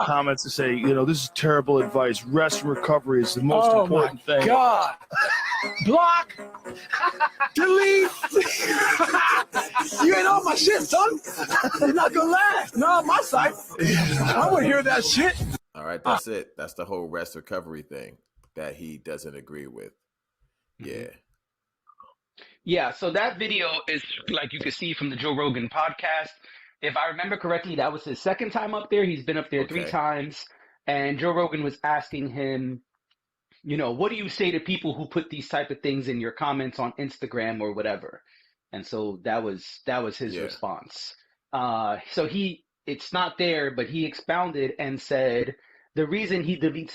comments and say, this is terrible advice. Rest and recovery is the most important thing. God. Block. Delete. You ain't on my shit, son. You're not gonna last. Not on my side. I wouldn't hear that shit. All right, that's it. That's the whole rest recovery thing that he doesn't agree with. Yeah. Yeah, so that video is, like you can see from the Joe Rogan podcast. If I remember correctly, that was his second time up there. He's been up there 3 times. And Joe Rogan was asking him, what do you say to people who put these type of things in your comments on Instagram or whatever? And so that was his response. So it's not there, but he expounded and said the reason he deletes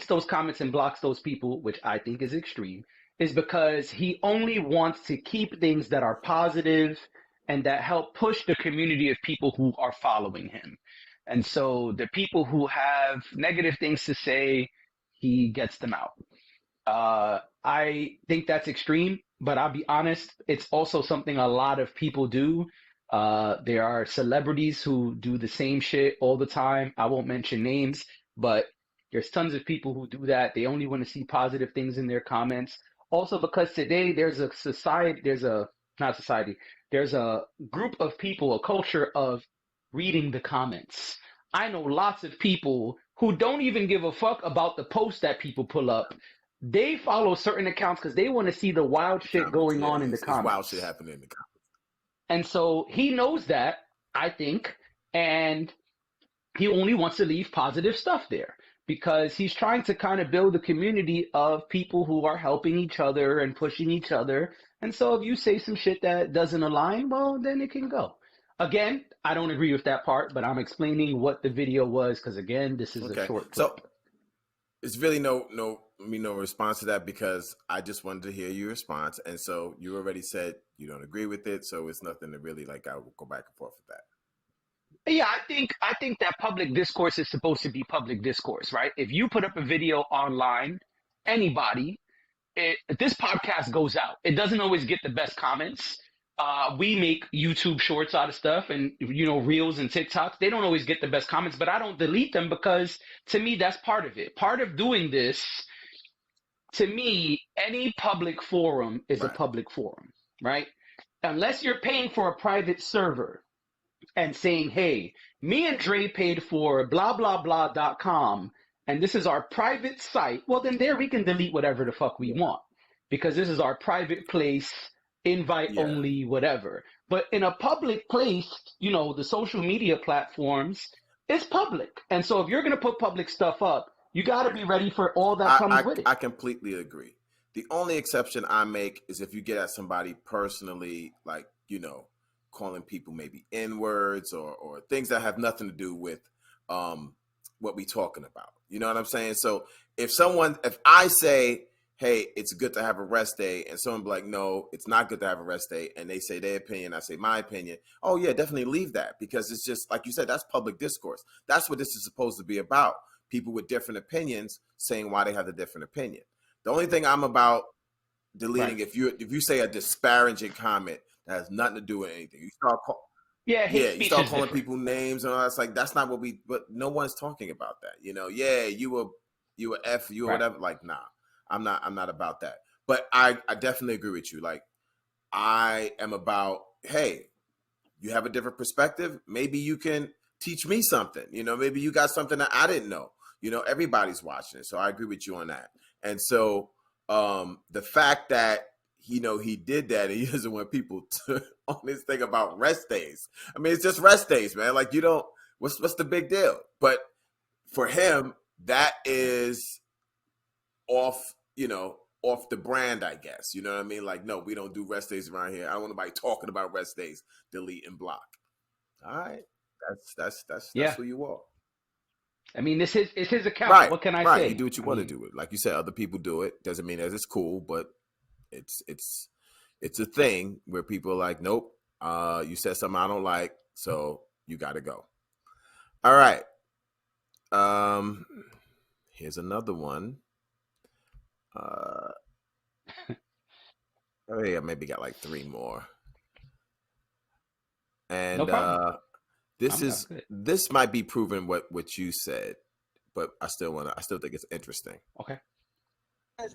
those comments and blocks those people, which I think is extreme, is because he only wants to keep things that are positive and that help push the community of people who are following him. And so the people who have negative things to say, he gets them out. I think that's extreme, but I'll be honest, it's also something a lot of people do. There are celebrities who do the same shit all the time. I won't mention names, but there's tons of people who do that. They only want to see positive things in their comments. Also, because today there's a group of people, a culture of reading the comments. I know lots of people who don't even give a fuck about the posts that people pull up. They follow certain accounts because they want to see the wild shit going on in the comments. Wild shit happening in the comments. And so he knows that, I think, and he only wants to leave positive stuff there because he's trying to kind of build a community of people who are helping each other and pushing each other. And so if you say some shit that doesn't align, well, then it can go. Again, I don't agree with that part, but I'm explaining what the video was because, again, this is a short clip. So it's really no response to that because I just wanted to hear your response. And so you already said you don't agree with it. So it's nothing to really I will go back and forth with that. Yeah, I think that public discourse is supposed to be public discourse, right? If you put up a video online, anybody, this podcast goes out. It doesn't always get the best comments. We make YouTube shorts out of stuff and, Reels and TikToks. They don't always get the best comments, but I don't delete them because to me, that's part of it. Part of doing this, to me, any public forum is a public forum, right? Unless you're paying for a private server and saying, hey, me and Dre paid for blah, blah, blah.com, and this is our private site, well, then there we can delete whatever the fuck we want because this is our private place, invite only, whatever. But in a public place, the social media platforms, it's public. And so if you're going to put public stuff up, you got to be ready for all that comes with it. I completely agree. The only exception I make is if you get at somebody personally, calling people maybe N-words or things that have nothing to do with what we talking about. You know what I'm saying? So if I say, hey, it's good to have a rest day, and someone be like, no, it's not good to have a rest day, and they say their opinion, I say my opinion, oh yeah, definitely leave that because it's just, like you said, that's public discourse. That's what this is supposed to be about. People with different opinions saying why they have a different opinion. The only thing I'm about deleting, if you say a disparaging comment that has nothing to do with anything, you start you start calling people names and all that. That's not but no one's talking about that. You were F, you or whatever. Nah, I'm not about that. But I definitely agree with you. I am about, hey, you have a different perspective. Maybe you can teach me something. Maybe you got something that I didn't know. Everybody's watching it. So I agree with you on that. And so the fact that he did that and he doesn't want people to on this thing about rest days. I mean, it's just rest days, man. What's the big deal? But for him, that is off the brand, I guess. You know what I mean? No, we don't do rest days around here. I don't want nobody talking about rest days. Delete and block. All right. That's who you are. I mean, it's his account. Right. What can I say? You do what you want to do. Like you said, other people do it. Doesn't mean that it's cool, but it's a thing where people are like, nope, you said something I don't like, so you got to go. All right. Here's another one. Oh yeah, maybe got 3 more. And no This good. this might be proving what you said, but I still think it's interesting. Okay.